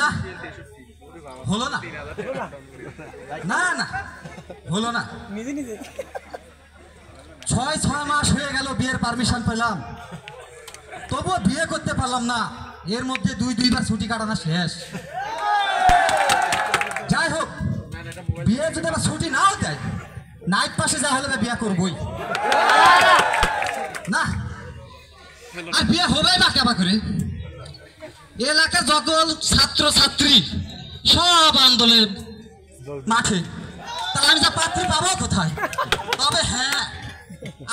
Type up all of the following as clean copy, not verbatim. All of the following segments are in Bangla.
না হলো না, না না হলো না। 6 মাস হয়ে গেল বিয়ের পারমিশন পেলাম, তবুও বিয়ে করতে পারলাম না। এর মধ্যে 2বার ছুটি কাটানো শেষ। যাই হোক, বিয়ে যদি আবার ছুটি নাও দেয়, নাইট পাশে যা হলে বিয়ে করবই না। আর বিয়ে হবে না কেবা করে? এলাকার সকল ছাত্র ছাত্রী সব আন্দোলনের মাঠে, তাহলে আমি যা পাত্রী পাবো কোথায়? তবে হ্যাঁ,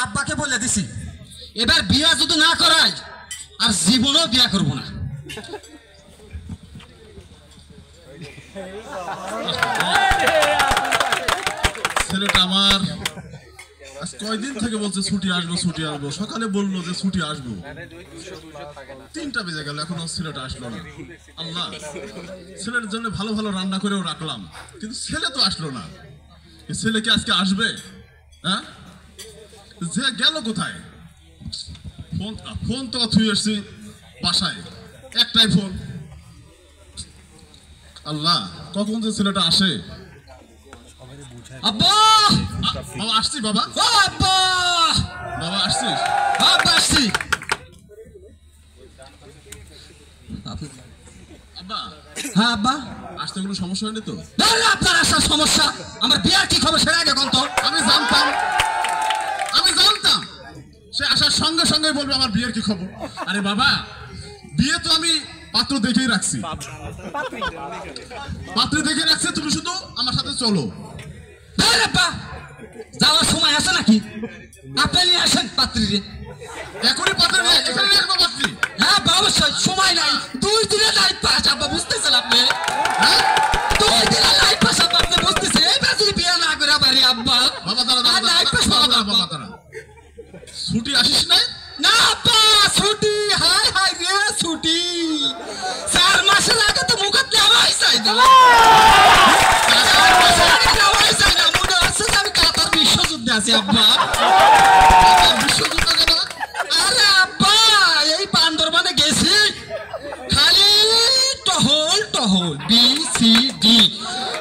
আব্বাকে বলে দিছি, এবার বিয়ে যদি না করাই আর জীবনেও বিয়ে করবো না। ছেলেটা আমার আজ কয়দিন থেকে বলছে ছুটি আসবো ছুটি আসবো, সকালে বললো যে ছুটি আসবো, 3টা বেজে গেল, এখনো ছেলেটা আসলো না। আল্লাহ, ছেলের জন্য ভালো ভালো রান্না করেও রাখলাম, কিন্তু ছেলে তো আসলো না। ছেলে কি আজকে আসবে? হ্যাঁ, যে গেল কোথায়? ফোন তো থুয়ে এসছি বাসায়, একটাই ফোন। আল্লাহ, কখন যে ছেলেটা আসে। আব্বা, বাবা আসছি। বাবা, আব্বা, বাবা আসছিস? আব্বা আসছি। আব্বা, হ্যাঁ আব্বা, আসতে কোনো সমস্যা হয়নি তো? আপনার আসার সমস্যা, আমার বিয়ার কি খবর সেটা আগে কোন তো। আমি জানতাম সে আসার সঙ্গে সঙ্গে বলবে আমার বিয়ের কি খবর। আরে বাবা, বিয়ে তো আমি পাত্র দেখেই রাখছি, পাত্র দেখে রাখছে, তুমি শুধু আমার সাথে চলো। যাওয়ার সময় আছে নাকি? আপনি নিয়ে আসেন পাত্রী। এখনই পাত্র নিয়ে এখানে নিয়ে আসবো পাত্রী? হ্যাঁ অবশ্যই, সময় নাই। 2 দিনের লাইট পাস আব্বা, বুঝতেছেন আপনি? হ্যাঁ, 2 দিনের লাইট পাস আব্বা, আপনি বুঝতেছেন? এইবার যদি বিয়ে না করে পারি আব্বা, বাবা দাঁড়া লাইট পাস বাবা দাঁড়া, ছুটি আসিস নাই? না আব্বা, ছুটি হাই হাই রে ছুটি 4 মাসের আগে তো মুখত নেওয়াই চাই না। 4 মাসের আগে নেওয়াই চাই না। মনে হচ্ছে যে আমি কাতার বিশ্বযুদ্ধে আছি আব্বা। বিশ্বযুদ্ধ কেন? আরে আব্বা, এই বান্দরবানে গেছি, খালি টহল BCD।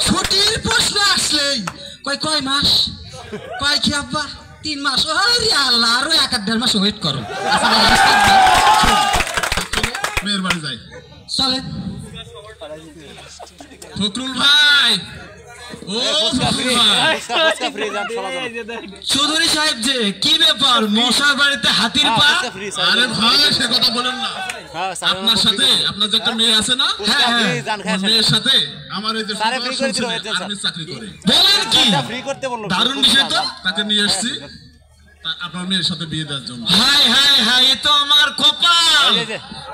ছুটির প্রশ্ন আসলেই কয় মাস, কয় কি আব্বা 3 মাস। আরে আল্লাহ, আরো 1-1.5 মাস ওয়েট করো। মেয়ের বাড়ি যাই, চলেন। ফকরুল ভাই, ও ফকরুল ভাই, চৌধুরী সাহেব যে কি ব্যাপার, মশার বাড়িতে হাতির পা? আরে ভাই, সে কথা বলেন না। আপনার সাথে আপনার যে একটা মেয়ে আছে না, মেয়ের সাথে আমার এই যে আর্মি চাকরি করে। বলেন কি, দারুণ বিষয় তো। তাকে নিয়ে এসেছি আপনার মেয়ের সাথে বিয়ে দেওয়ার জন্য। হাই হাই হাই, এ তো আমার কপাল।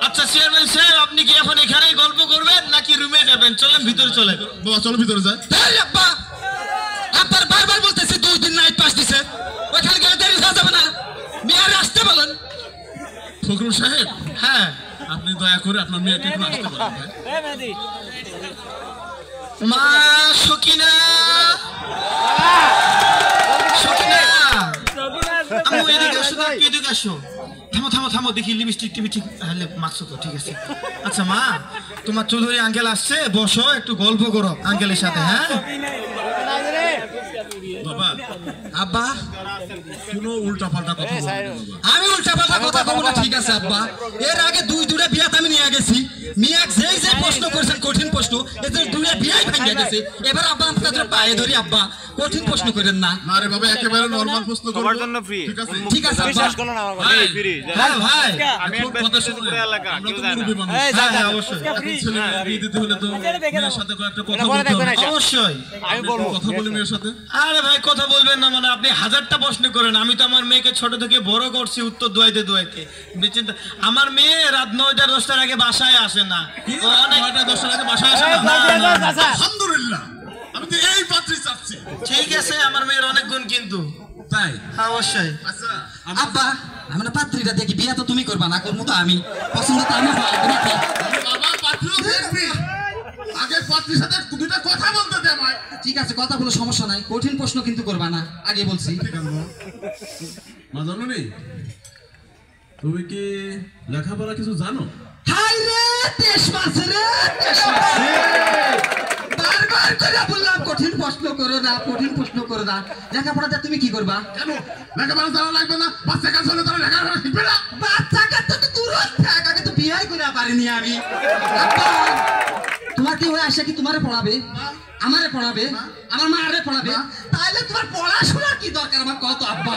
আচ্ছা চেয়ারম্যান সাহেব, আপনি কি এখন এখানেই গল্প করবেন নাকি রুমে যাবেন? চলেন ভিতরে চলেন। বাবা চলো ভিতরে যাই। আব্বা, আপনার বারবার বলতেছি 2 দিন নাইট পাস দিছে, ওইখানে গেলে দেরি হয়ে যাবে না? মেয়ারে আসতে বলেন। ফকরুল সাহেব, হ্যাঁ, আপনি দয়া করে আপনার মেয়েকে একটু আসতে বলেন ভাই। মা সকিনা, সকিনা আমু এদিকে আসো না, কি এদিকে আসো। থামো দেখি লিপস্টিক টিপস্টিক মাখছো তো, ঠিক আছে। আচ্ছা মা, তোমার চৌধুরী আঙ্কেল আসছে, বসো একটু গল্প করো আঙ্কেলের সাথে। হ্যাঁ বাবা, আব্বা, কোনো উল্টা পাল্টা কথা বলবেন না বাবা। আমি উল্টা পাল্টা কথা বলবো না, ঠিক আছে আব্বা। এর আগে 2টা বিয়াতে আমি নিয়ে গেছি, মিয়া যেই যে প্রশ্ন করেছেন কঠিন প্রশ্ন, এদের 2টা বিয়াই ভেঙে গেছে। এবার আব্বা আপনাদের পায়ে ধরি আব্বা, কঠিন প্রশ্ন করেন না। না রে বাবা, একেবারে নরমাল প্রশ্ন করব। সবার জন্য ফ্রি। ঠিক আছে আব্বা। বিশ্বাস করো না আমার কথা, ফ্রি। হ্যাঁ ভাই, আমি এখন কথা শুনুন, পুরো এলাকা আমরা কেউ তো জানে না। মুরব্বি মানুষ। হ্যাঁ অবশ্যই, এখন ছেলে বিয়ে দিতে হলে তো মেয়ের সাথে কয়েকটা কথা পরে বলতে দেখবেন হবে। আইসা। অবশ্যই। আমি বলবো কথা বলি মেয়ের সাথে। আরে ভাই, কথা বলবেন না মানে আপনি 1000টা প্রশ্ন করেন। আমি তো আমার মেয়েকে ছোট থেকে বড় করছি উত্তর দুয়াইতে আমার মেয়ে রাত 9টা-10টার আগে বাসায় আসে না। ও অনেক 9টা-10টার আগে বাসায় আসে না? আলহামদুলিল্লাহ, আমি তো এই পাত্রী চাচ্ছি। ঠিক আছে, আমার মেয়ের অনেক গুণ কিন্তু। তাই? অবশ্যই। আচ্ছা, আব্বা, আমরা পাত্রীটা দেখি, বিয়ে তো তুমি করবা না, করবো তো আমি, পছন্দ তো আমি। বাবা পাত্রীও দেখবি, আগে পাত্রীর সাথে 2টা কথা বলতে দে আমায়। ঠিক আছে, কথা বলে সমস্যা নাই, কঠিন প্রশ্ন কিন্তু করবা না, আগে বলছি। ঠিক আছে মা। জানো নি, তুমি কি লেখাপড়া কিছু জানো? হাই রে 23 মাস রে 23 মাস রে। বারবার করে বললাম কঠিন প্রশ্ন করো না, কঠিন প্রশ্ন করো না। লেখাপড়াতে তুমি কি করবা? কেন লেখাপড়া জানা লাগবে না? বাচ্চা কাজ হলে তারা লেখাপড়া শিখবে না? বাচ্চাকে তো দূর থাক, আগে তো বিয়ে করে পারিনি আমি। আব্বা, তোমার কি হয়ে আসে কি তোমারে পড়াবে, আমারে পড়াবে, আমার মারে পড়াবে? তাইলে তোমার পড়াশোনা কি দরকার আমার কত আব্বা?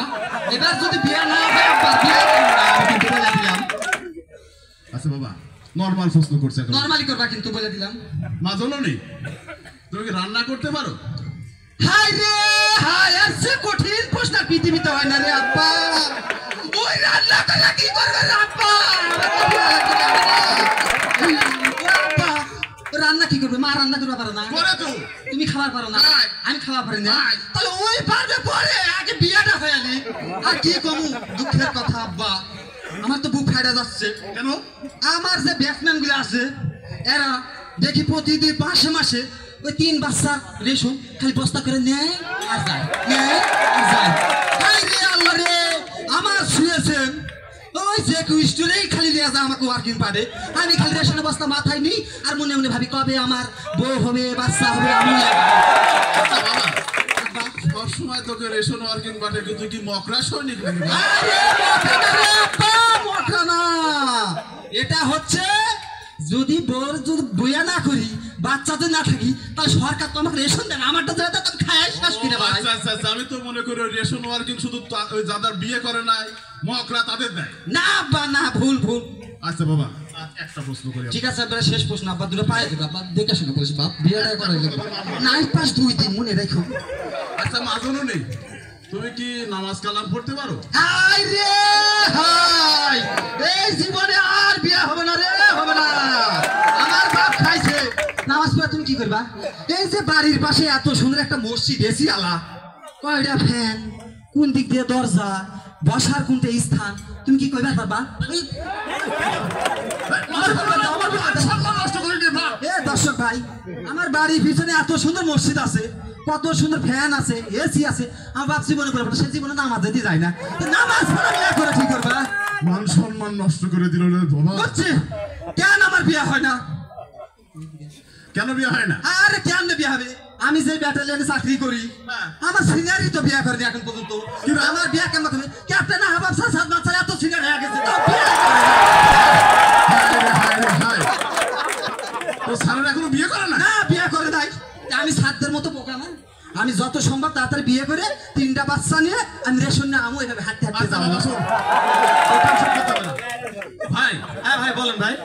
এবার যদি বিয়ে না হয় আব্বা বিয়ে করবো না, আমি কিন্তু বলে দিলাম। আচ্ছা বাবা, নরমাল প্রশ্ন করছে এখন। নরমালি করবা কিন্তু বলে দিলাম। মা জননী, তুমি কি রান্না করতে পারো? হাই রে হাই, আছে কঠিন প্রশ্ন পৃথিবীতে হয় না রে আব্বা। ওই রান্না করে কি করবে রে আব্বা? আমার তো বিয়ে লাগবে না রে। ও আব্বা, রান্না কি করবে? মা রান্না করতে পারে না? করে তো। তুমি খাবার পারো না, নাই। আমি খাবার পারি না। নাই। তাহলে ওই পারবে পরে, আগে বিয়েটা হয়ে আনি। আর কি কমু দুঃখের কথা আব্বা, আমার তো বুক ফাইটা যাচ্ছে। কেন? আমার যে ব্যাটসম্যান গুলো আছে এরা দেখি প্রতিদিন মাসে মাসে ওই 3 বাচ্চা রেশন খালি বস্তা করে নেয় আর যায়, নেয় আর যায়। হায় রে আল্লাহ রে, আমার শুয়েছেন ওই যে কুইস্টুরেই খালি নিয়ে যায় আমাকে ওয়ার্কিং পারে। আমি খালি রেশনের বস্তা মাথায় নিই আর মনে মনে ভাবি কবে আমার বউ হবে, বাচ্চা হবে, আমি আচ্ছা বাবা, সব সময় তোকে রেশন ওয়ার্কিং পাঠে, কিন্তু কি মকরা সৈনিক নাকি ভাই? আরে মখা না রে আব্বা, মখা না। এটা হচ্ছে যদি বোর যদি বইয়া না করি, বাচ্চা যদি না থাকি, তাহলে সরকার তো আমাকে রেশন দেয় না, আমারটা যেটা তুমি খায় শেষ করে ভাই। আচ্ছা আচ্ছা আচ্ছা, আমি তো মনে করি রেশন ওয়ার্কিং শুধু ওই যাদের বিয়ে করে নাই মকরা তাদের দেয়। না আব্বা না, ভুল ভুল। আচ্ছা বাবা, একটা প্রশ্ন করি। ঠিক আছে এবারে শেষ প্রশ্ন আব্বা, দুটো পায়ে দেবে আব্বা, দেখে শুনে বলছি বাপ, বিয়েটা করাই লাগবে। নাইট পাস 2 দিন মনে রাখো। আচ্ছা মা জননী, তুমি কি নামাজ কালাম পড়তে পারো? হাই রে হাই, এই জীবনে আর বিয়ে হবে না রে, হবে না। আমার বাপ খাইছে নামাজ পড়ে, তুমি কি করবা? এই যে বাড়ির পাশে এত সুন্দর একটা মসজিদ, এসি আলা, কয়টা ফ্যান, কোন দিক দিয়ে দরজা, বসার কোনটা স্থান, তুমি কি কইবা পারবা? দর্শক ভাই, আমার বাড়ির পিছনে এত সুন্দর মসজিদ আছে, কত সুন্দর ফ্যান আছে, এসি আছে, আমার বাপ জীবনে করে সে জীবনে নামাজ দিতে যায় না। তো নামাজ পড়া বিয়ে করে ঠিক করবা? মান সম্মান নষ্ট করে দিল রে বাবা। করছে কেন আমার বিয়ে হয় না? কেন বিয়ে হয় না? আরে কেন বিয়ে হবে? আমি যে ব্যাটালিয়নে চাকরি করি, আমার সিনিয়রই তো বিয়ে করেনি এখন পর্যন্ত। আমার বিয়ে কেমন হবে? ক্যাপ্টেন আহবাব স্যার সাত বাচ্চা এত সিনিয়র হয়ে গেছে, তাও বিয়ে করে না। তো স্যারের এখনো বিয়ে করে না? না বিয়ে করে নাই। আমি সাতদের মতো বোকা না, আমি যত সম্ভব তাড়াতাড়ি বিয়ে করে 3টা বাচ্চা নিয়ে আমি রেশন নিয়ে আমো, এভাবে হাঁটতে হাঁটতে আচ্ছা যাবো। বাবা, শোন, ওটা সব করতে হবে না। ভাই, হ্যাঁ ভাই বলেন ভাই।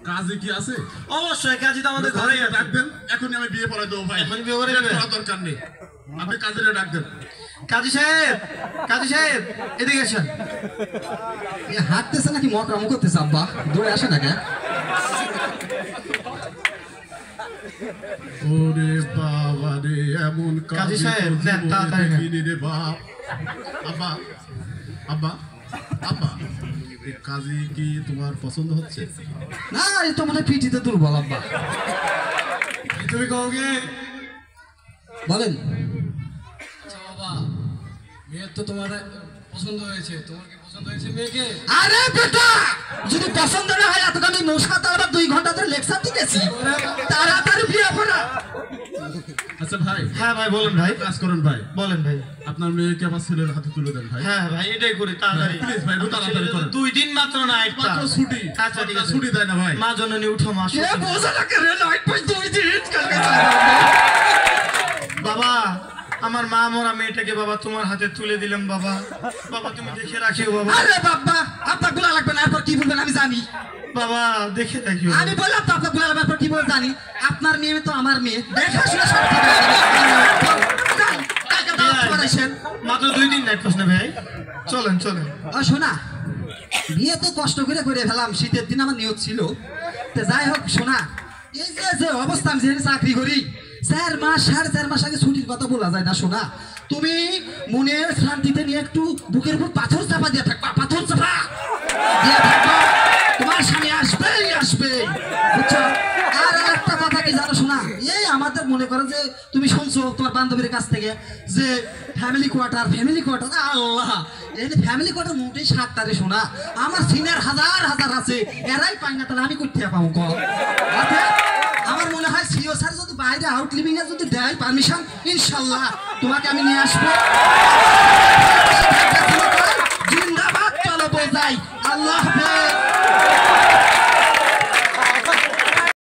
কাজে কি আছে? অবশ্যই কাজী তো আমাদের ঘরেই আছে। ডাক দেন, এখনই আমি বিয়ে পড়াই দেবো ভাই। এখনই বিয়ে করে বিয়ে দেবে? করার দরকার নেই, আপনি কাজের ডাক দেন। কাজী সাহেব, কাজী সাহেব এদিকে আসেন। হাঁটতেছে নাকি মকরাম করতেছে আব্বা, দৌড়ে আসে না কে? ওরে বাবা রে, এমন কাজী সাহেব, নেন, তাড়াতাড়ি নেন। দেখিনি রে বাপ। আব্বা, আব্বা, আব্বা, এই কাজী কি তোমার পছন্দ হচ্ছে? না এই তো মানে পিঠিতে দুর্বল আব্বা। তুমি কও কি? বলেন। আচ্ছা বাবা, মেয়ের তো তোমার পছন্দ হয়েছে, তোমার কি পছন্দ হয়েছে মেয়েকে? আরে বেটা, যদি পছন্দ না হয় এতখানি মশা তারপর 2 ঘন্টা ধরে লেকচার দিতেছি, তাড়াতাড়ি বিয়ে করা। আচ্ছা ভাই, হ্যাঁ ভাই বলেন ভাই। কাজ করেন ভাই, বলেন ভাই। আপনার মেয়েকে আমার ছেলের হাতে তুলে দেন ভাই। হ্যাঁ ভাই এটাই করি তাড়াতাড়ি। প্লিজ ভাই, একটু তাড়াতাড়ি করেন। 2 দিন মাত্র না, একটা মাত্র ছুটি। আচ্ছা ঠিক আছে। ছুটি দেয় না ভাই। মা জননী উঠো মা। এ বোঝা না কে রে, নাইট পাস 2 দিন কালকে বাবা, আমার মা মরা মেয়েটাকে বাবা তোমার হাতে তুলে দিলাম বাবা। বাবা তুমি দেখে রাখিও বাবা। আরে বাবা, আপনার গুলা লাগবে না, এরপর কি বলবেন আমি জানি। বাবা দেখে রাখিও। আমি বললাম তো আপনার গুলা লাগবে, এরপর কি বলবেন জানি। আপনার মেয়ে তো আমার মেয়ে, দেখা শুনে সব ঠিক হয়ে যাবে। যান, কালকে দাওয়াত করাইছেন। মাত্র 2 দিন নাইট পাস না ভাই। চলেন চলেন। ও শোনা, বিয়ে তো কষ্ট করে করে ফেলাম, শীতের দিন আমার নিয়ত ছিল। তো যাই হোক শোনা, এই যে অবস্থা আমি যেখানে চাকরি করি, 4 মাস 4.5 মাস আগে ছুটির কথা বলা যায় না। শোনা, তুমি মনের শান্তিতে নিয়ে একটু বুকের উপর পাথর চাপা দিয়ে থাকবা, পাথর চাপা দিয়ে থাকবা, তোমার স্বামী আসবেই আসবে, বুঝছো? আর একটা কথা কি জানো শোনা, এই আমাদের মনে করো যে তুমি শুনছো তোমার বান্ধবীর কাছ থেকে যে ফ্যামিলি কোয়ার্টার আল্লাহ, এই ফ্যামিলি কোয়ার্টার মোটেই 7টারে শোনা, আমার সিনিয়র হাজার হাজার আছে, এরাই পাই না, তাহলে আমি করতে পাবো কল। আমার মনে হয় সিও স্যার যদি বাইরে আউট লিভিং এ যদি দেয় পারমিশন, ইনশাল্লাহ তোমাকে আমি নিয়ে আসবো। জিন্দাবাদ, চলো বোঝাই, আল্লাহ হাফেজ।